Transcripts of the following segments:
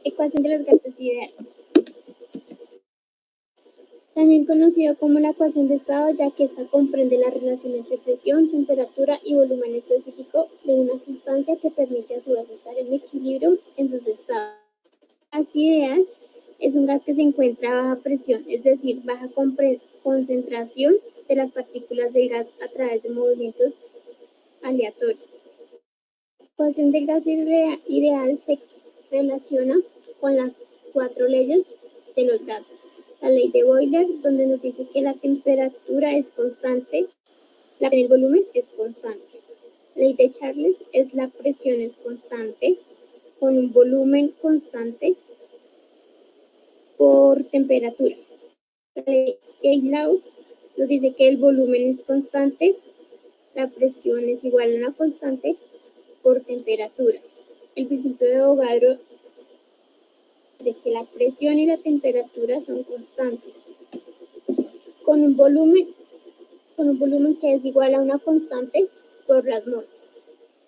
Ecuación de los gases ideales. También conocido como la ecuación de estado, ya que esta comprende la relación entre presión, temperatura y volumen específico de una sustancia que permite a su vez estar en equilibrio en sus estados. El gas ideal es un gas que se encuentra a baja presión, es decir, baja concentración de las partículas del gas a través de movimientos aleatorios. La ecuación del gas ideal se relaciona con las 4 leyes de los gases. La ley de Boiler, donde nos dice que la temperatura es constante, el volumen es constante. La ley de Charles es la presión es constante con un volumen constante por temperatura. La ley Gauss nos dice que el volumen es constante, la presión es igual a una constante por temperatura. El principio de Avogadro de que la presión y la temperatura son constantes, con un volumen que es igual a una constante por las moles.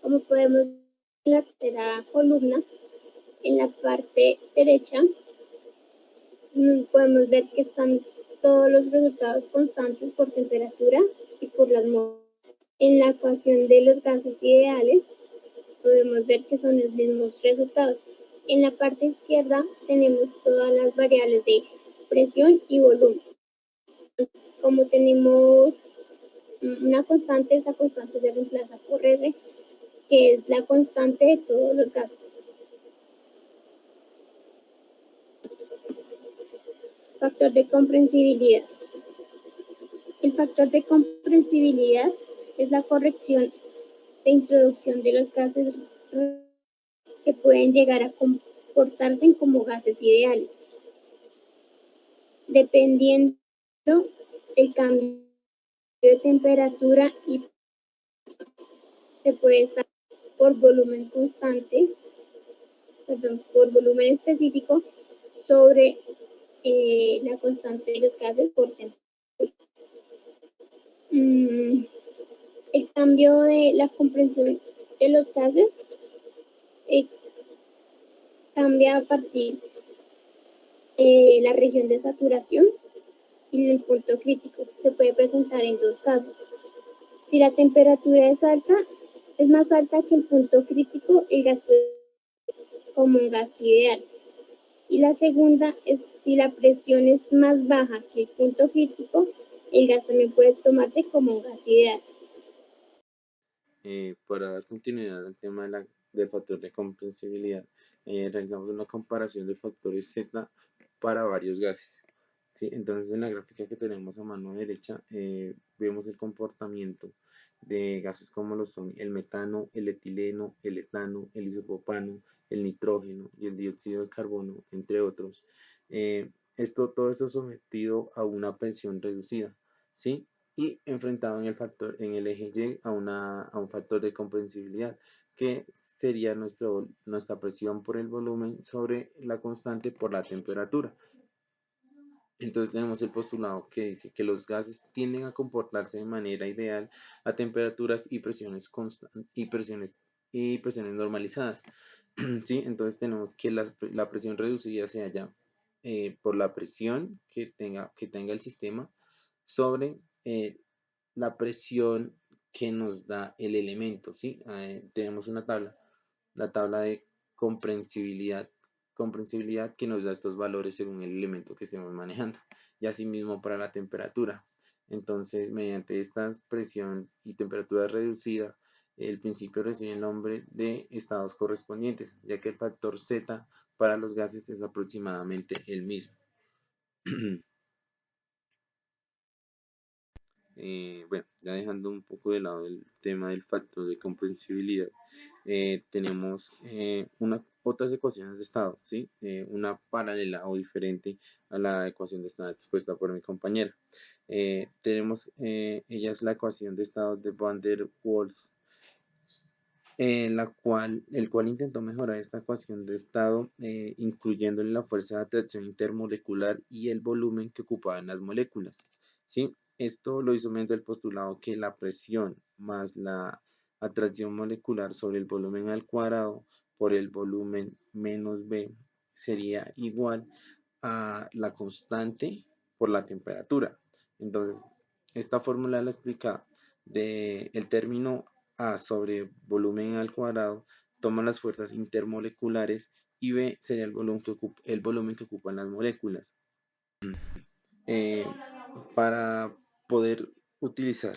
Como podemos ver en la tercera columna, en la parte derecha, podemos ver que están todos los resultados constantes por temperatura y por las moles. En la ecuación de los gases ideales, podemos ver que son los mismos resultados. En la parte izquierda tenemos todas las variables de presión y volumen. Entonces, como tenemos una constante, esa constante se reemplaza por R, que es la constante de todos los gases. Factor de comprensibilidad. El factor de comprensibilidad es la corrección de introducción de los gases que pueden llegar a comportarse como gases ideales, dependiendo del cambio de temperatura y se puede estar por volumen constante, por volumen específico sobre la constante de los gases por temperatura. El cambio de la comprensión de los gases cambia a partir de la región de saturación y del punto crítico. Se puede presentar en dos casos. Si la temperatura es más alta que el punto crítico, el gas puede ser como un gas ideal. Y la segunda es si la presión es más baja que el punto crítico, el gas también puede tomarse como un gas ideal. Para dar continuidad al tema del factor de comprensibilidad, realizamos una comparación de factores Z para varios gases. ¿Sí? Entonces, en la gráfica que tenemos a mano derecha, vemos el comportamiento de gases como lo son el metano, el etileno, el etano, el isopropano, el nitrógeno y el dióxido de carbono, entre otros. Todo esto sometido a una presión reducida, ¿sí? Y enfrentado en el eje Y a un factor de comprensibilidad, que sería nuestra presión por el volumen sobre la constante por la temperatura. Entonces tenemos el postulado que dice que los gases tienden a comportarse de manera ideal a temperaturas y presiones normalizadas. ¿Sí? Entonces tenemos que la presión reducida se halla por la presión que tenga el sistema sobre la presión que nos da el elemento, ¿sí? Tenemos una tabla, la tabla de comprensibilidad que nos da estos valores según el elemento que estemos manejando, y asimismo para la temperatura. Entonces, mediante esta presión y temperatura reducida, el principio recibe el nombre de estados correspondientes, ya que el factor Z para los gases es aproximadamente el mismo. Bueno, ya dejando un poco de lado el tema del factor de comprensibilidad, tenemos otras ecuaciones de estado, ¿sí? Una paralela o diferente a la ecuación de estado expuesta por mi compañera. Ella es la ecuación de estado de Van der Waals, el cual intentó mejorar esta ecuación de estado, incluyéndole la fuerza de atracción intermolecular y el volumen que ocupaban las moléculas, ¿sí? Esto lo hizo mediante el postulado que la presión más la atracción molecular sobre el volumen al cuadrado por el volumen menos B sería igual a la constante por la temperatura. Entonces, esta fórmula la explica del término A sobre volumen al cuadrado, toma las fuerzas intermoleculares y B sería el volumen que ocupan las moléculas. Eh, para poder utilizar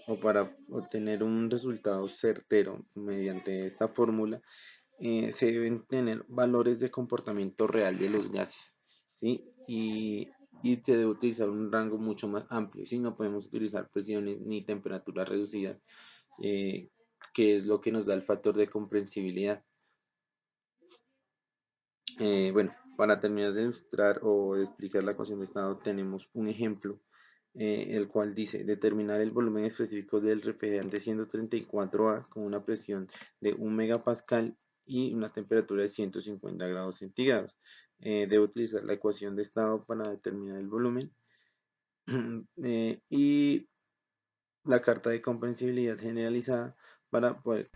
o para obtener un resultado certero mediante esta fórmula, se deben tener valores de comportamiento real de los gases, ¿sí? Y se debe utilizar un rango mucho más amplio, ¿sí? No podemos utilizar presiones ni temperaturas reducidas, que es lo que nos da el factor de comprensibilidad. Bueno, para terminar de ilustrar o de explicar la ecuación de estado, tenemos un ejemplo, el cual dice determinar el volumen específico del refrigerante 134A con una presión de 1 megapascal y una temperatura de 150 grados centígrados. Debe utilizar la ecuación de estado para determinar el volumen y la carta de comprensibilidad generalizada para poder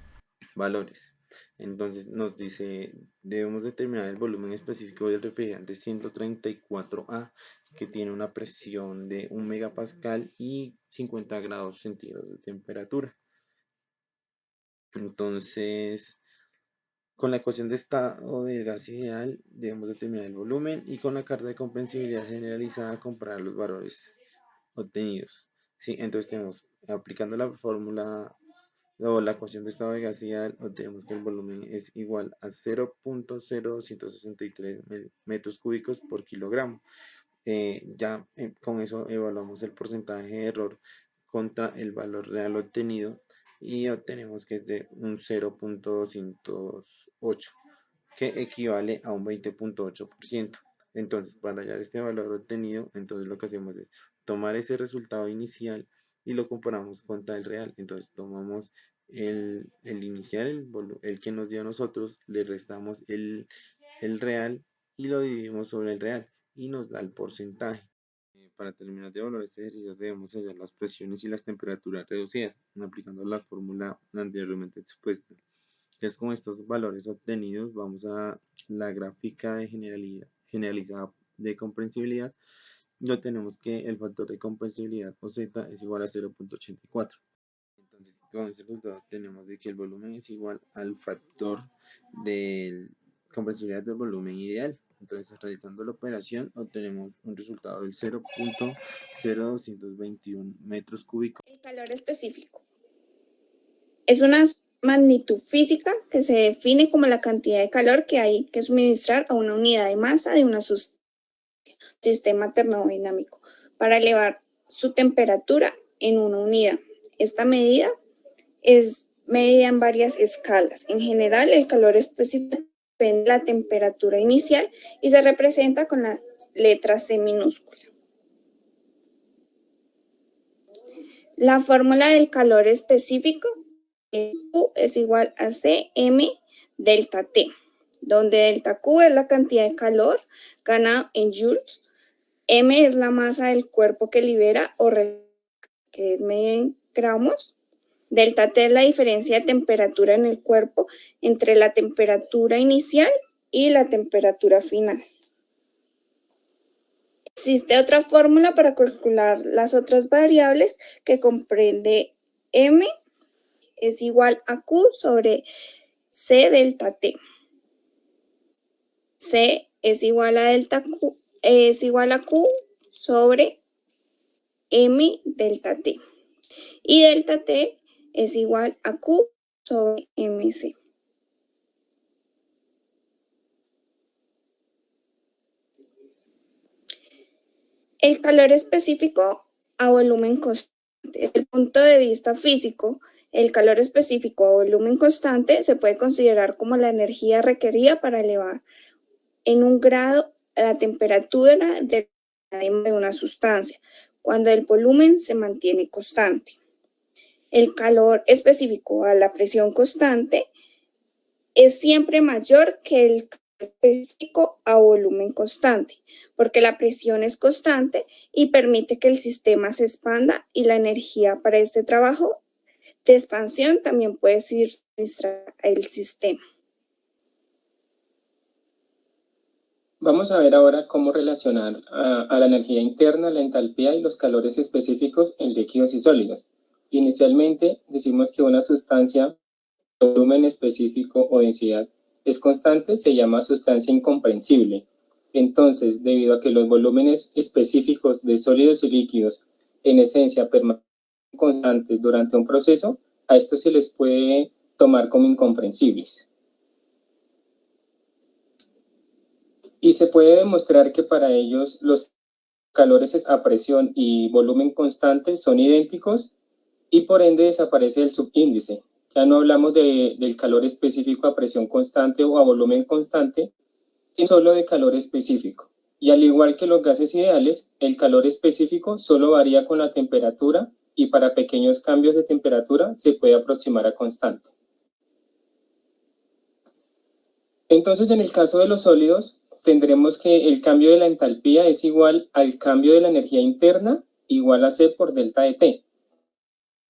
valores. Entonces nos dice, debemos determinar el volumen específico del refrigerante 134A, que tiene una presión de 1 megapascal y 50 grados centígrados de temperatura. Entonces, con la ecuación de estado del gas ideal, debemos determinar el volumen y con la carta de comprensibilidad generalizada comparar los valores obtenidos. ¿Sí? Entonces tenemos, aplicando la fórmula o la ecuación de estado de gas ideal, obtenemos que el volumen es igual a 0.0263 metros cúbicos por kilogramo. Con eso evaluamos el porcentaje de error contra el valor real obtenido y obtenemos que es de un 0.208, que equivale a un 20.8%. Entonces, para hallar este valor obtenido, entonces lo que hacemos es tomar ese resultado inicial y lo comparamos contra el real. Entonces, tomamos el inicial, el que nos dio a nosotros, le restamos el real y lo dividimos sobre el real y nos da el porcentaje. Para terminar de evaluar este ejercicio debemos hallar las presiones y las temperaturas reducidas, aplicando la fórmula anteriormente expuesta. Entonces, con estos valores obtenidos, vamos a la gráfica de generalizada de comprensibilidad y obtenemos que el factor de comprensibilidad o Z es igual a 0.84. Entonces, con este resultado tenemos de que el volumen es igual al factor de comprensibilidad del volumen ideal. Entonces, realizando la operación, obtenemos un resultado del 0.0221 metros cúbicos. El calor específico es una magnitud física que se define como la cantidad de calor que hay que suministrar a una unidad de masa de un sistema termodinámico para elevar su temperatura en una unidad. Esta medida es medida en varias escalas. En general, el calor específico depende de la temperatura inicial y se representa con la letra C minúscula. La fórmula del calor específico Q es igual a Cm delta T, donde delta Q es la cantidad de calor ganado en joules, M es la masa del cuerpo que libera o que es medida en gramos, delta T es la diferencia de temperatura en el cuerpo entre la temperatura inicial y la temperatura final. Existe otra fórmula para calcular las otras variables que comprende M es igual a Q sobre C delta T. C es igual a Q sobre M delta T. Y delta T es igual a Q sobre MC. El calor específico a volumen constante. Desde el punto de vista físico, el calor específico a volumen constante se puede considerar como la energía requerida para elevar en 1 grado la temperatura de una sustancia, cuando el volumen se mantiene constante. El calor específico a la presión constante es siempre mayor que el calor específico a volumen constante, porque la presión es constante y permite que el sistema se expanda y la energía para este trabajo de expansión también puede suministrar el sistema. Vamos a ver ahora cómo relacionar a la energía interna, la entalpía y los calores específicos en líquidos y sólidos. Inicialmente decimos que una sustancia, volumen específico o densidad es constante, se llama sustancia incomprensible. Entonces, debido a que los volúmenes específicos de sólidos y líquidos en esencia permanecen constantes durante un proceso, a estos se les puede tomar como incomprensibles. Y se puede demostrar que para ellos los calores a presión y volumen constante son idénticos y por ende desaparece el subíndice. Ya no hablamos del calor específico a presión constante o a volumen constante, sino solo de calor específico. Y al igual que los gases ideales, el calor específico solo varía con la temperatura y para pequeños cambios de temperatura se puede aproximar a constante. Entonces, en el caso de los sólidos, tendremos que el cambio de la entalpía es igual al cambio de la energía interna igual a C por delta de T.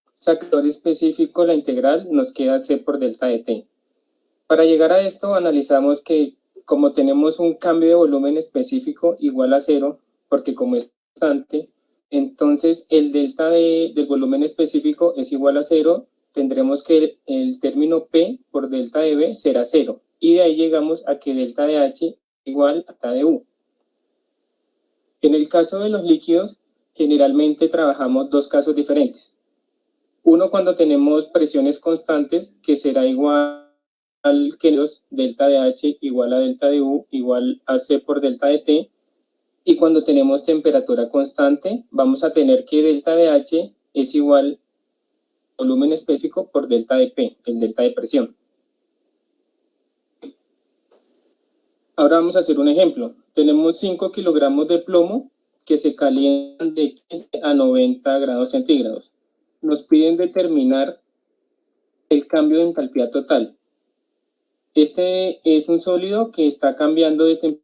O sea, calor específico, la integral nos queda C por delta de T. Para llegar a esto, analizamos que como tenemos un cambio de volumen específico igual a 0, porque como es constante, entonces el delta del volumen específico es igual a 0, tendremos que el término P por delta de B será 0. Y de ahí llegamos a que delta de H es igual a delta de U. En el caso de los líquidos, generalmente trabajamos dos casos diferentes. Uno cuando tenemos presiones constantes, que será igual que los delta de H igual a delta de U igual a C por delta de T. Y cuando tenemos temperatura constante, vamos a tener que delta de H es igual a volumen específico por delta de P, el delta de presión. Ahora vamos a hacer un ejemplo. Tenemos 5 kilogramos de plomo que se calientan de 15 a 90 grados centígrados. Nos piden determinar el cambio de entalpía total. Este es un sólido que está cambiando de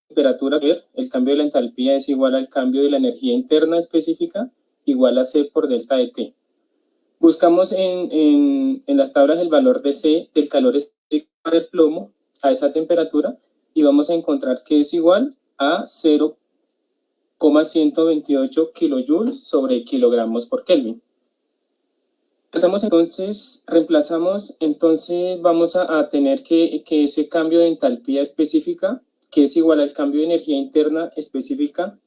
temperatura. El cambio de la entalpía es igual al cambio de la energía interna específica igual a C por delta de T. Buscamos en las tablas el valor de C del calor específico del plomo a esa temperatura y vamos a encontrar que es igual a 0,128 kilojoules sobre kilogramos por Kelvin. Reemplazamos, entonces vamos a tener que ese cambio de entalpía específica, que es igual al cambio de energía interna específica,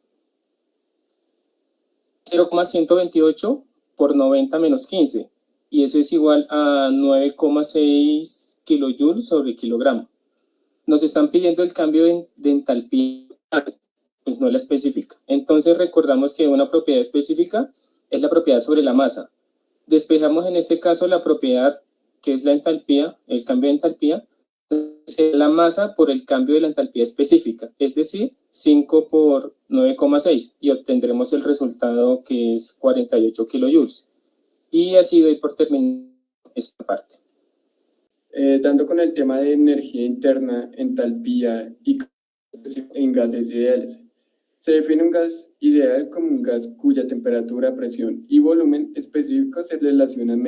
0,128 por 90 menos 15, y eso es igual a 9,6 kilojoules sobre kilogramo. Nos están pidiendo el cambio de entalpía, pues no la específica. Entonces recordamos que una propiedad específica es la propiedad sobre la masa. Despejamos en este caso la propiedad que es la entalpía, el cambio de entalpía, es la masa por el cambio de la entalpía específica, es decir, 5 por 9,6 y obtendremos el resultado que es 48 kilojoules. Y así doy por terminada esta parte. Dando con el tema de energía interna, entalpía y en gases ideales. Se define un gas ideal como un gas cuya temperatura, presión y volumen específicos se relacionan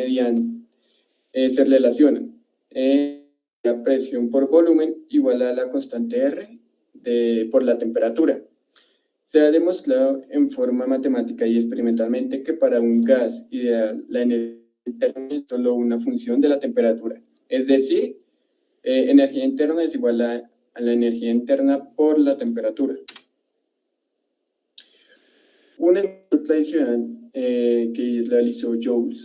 la presión por volumen igual a la constante R por la temperatura. Se ha demostrado en forma matemática y experimentalmente que para un gas ideal la energía interna es solo una función de la temperatura. Es decir, energía interna es igual a la energía interna por la temperatura. Un ejemplo tradicional que realizó Joule,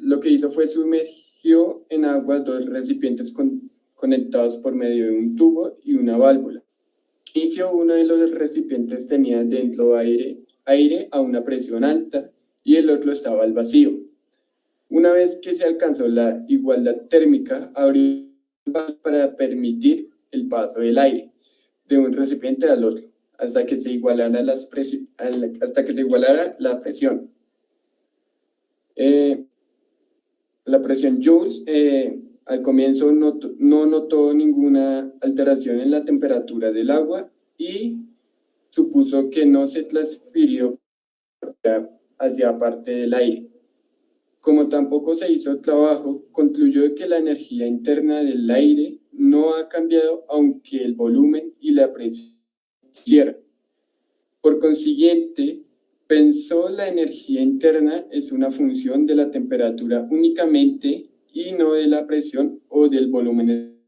lo que hizo fue sumergió en agua dos recipientes conectados por medio de un tubo y una válvula. Inicio, uno de los recipientes tenía dentro aire a una presión alta y el otro estaba al vacío. Una vez que se alcanzó la igualdad térmica, abrió para permitir el paso del aire de un recipiente al otro, hasta que se igualara la presión. La presión Joules al comienzo no notó ninguna alteración en la temperatura del agua y supuso que no se transfirió hacia parte del aire. Como tampoco se hizo trabajo, concluyó que la energía interna del aire no ha cambiado aunque el volumen y la presión cierran. Por consiguiente, pensó la energía interna es una función de la temperatura únicamente y no de la presión o del volumen,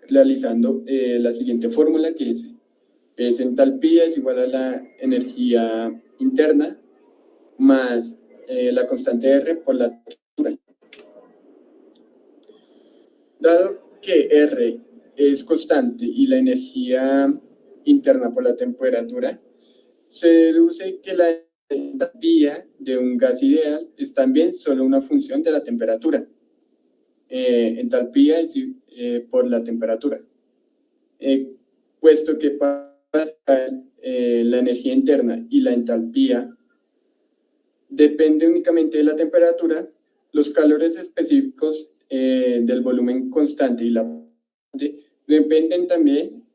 realizando la siguiente fórmula que es entalpía es igual a la energía interna más la constante R por la temperatura. Dado que R es constante y la energía interna por la temperatura, se deduce que la entalpía de un gas ideal es también solo una función de la temperatura. Entalpía es por la temperatura. Puesto que para la energía interna y la entalpía depende únicamente de la temperatura, los calores específicos del volumen constante y la dependen también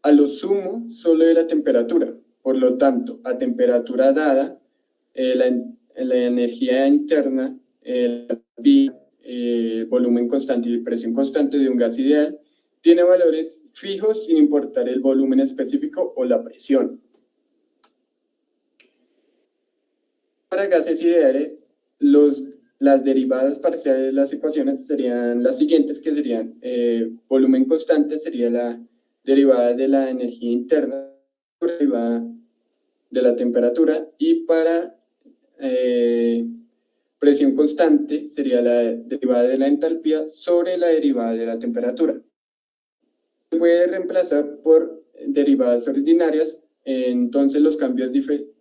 a lo sumo solo de la temperatura. Por lo tanto, a temperatura dada, la energía interna, el volumen constante y presión constante de un gas ideal tiene valores fijos sin importar el volumen específico o la presión. Para gases ideales, las derivadas parciales de las ecuaciones serían las siguientes, que serían volumen constante sería la derivada de la energía interna, derivada de la temperatura, y para presión constante sería la derivada de la entalpía sobre la derivada de la temperatura. Se puede reemplazar por derivadas ordinarias, entonces los cambios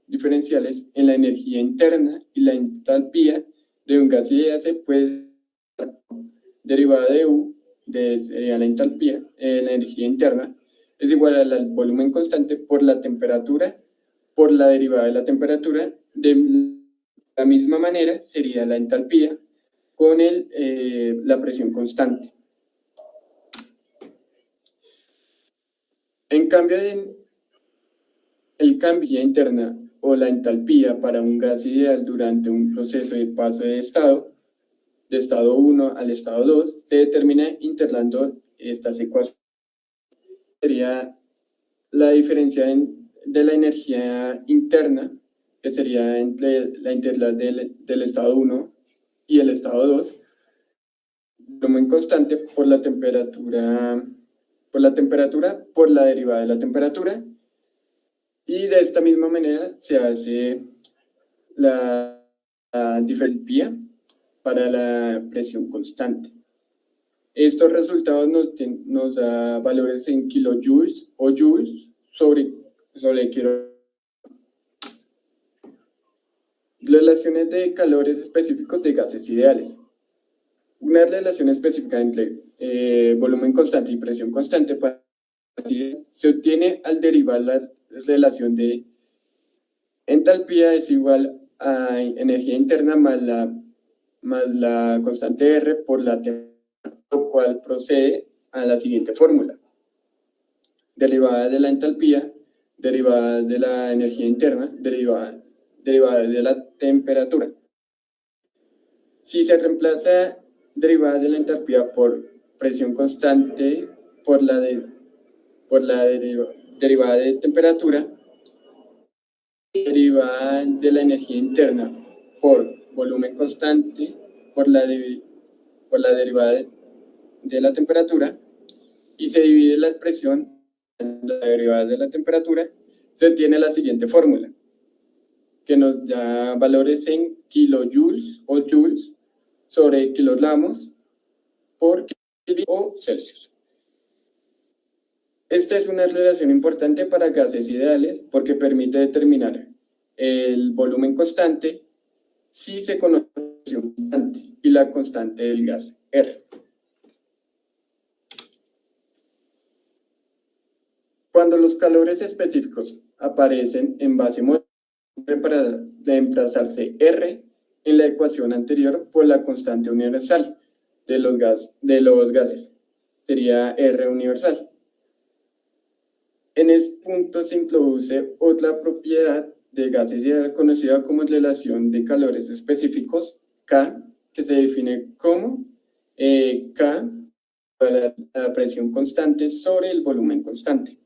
diferenciales en la energía interna y la entalpía de un gas ideal se puede derivada de U, sería la entalpía, la energía interna, es igual al volumen constante por la temperatura, por la derivada de la temperatura. De la misma manera sería la entalpía con la presión constante. En cambio, el cambio interna o la entalpía para un gas ideal durante un proceso de paso de estado 1 al estado 2, se determina integrando estas ecuaciones. Sería la diferencia de la energía interna, que sería entre la integral del estado 1 y el estado 2, volumen constante por la temperatura, por la derivada de la temperatura, y de esta misma manera se hace la diferencia para la presión constante. Estos resultados nos da valores en kilojoules o joules sobre kilogramos. Relaciones de calores específicos de gases ideales. Una relación específica entre volumen constante y presión constante se obtiene al derivar la relación de entalpía es igual a energía interna más la constante R por la temperatura, lo cual procede a la siguiente fórmula. Derivada de la entalpía, derivada de la energía interna, derivada de la temperatura. Si se reemplaza derivada de la entalpía por presión constante por la derivada de temperatura, derivada de la energía interna por volumen constante por la derivada de la temperatura, y se divide la expresión en la derivada de la temperatura, se tiene la siguiente fórmula, que nos da valores en kilojoules o joules sobre kilogramos por Kelvin o Celsius. Esta es una relación importante para gases ideales porque permite determinar el volumen constante si se conoce la presión constante y la constante del gas R. Cuando los calores específicos aparecen en base molecular, para reemplazarse R en la ecuación anterior por la constante universal de los gases. Sería R universal. En este punto se introduce otra propiedad de gases ideal conocida como relación de calores específicos, K, que se define como K a la presión constante sobre el volumen constante.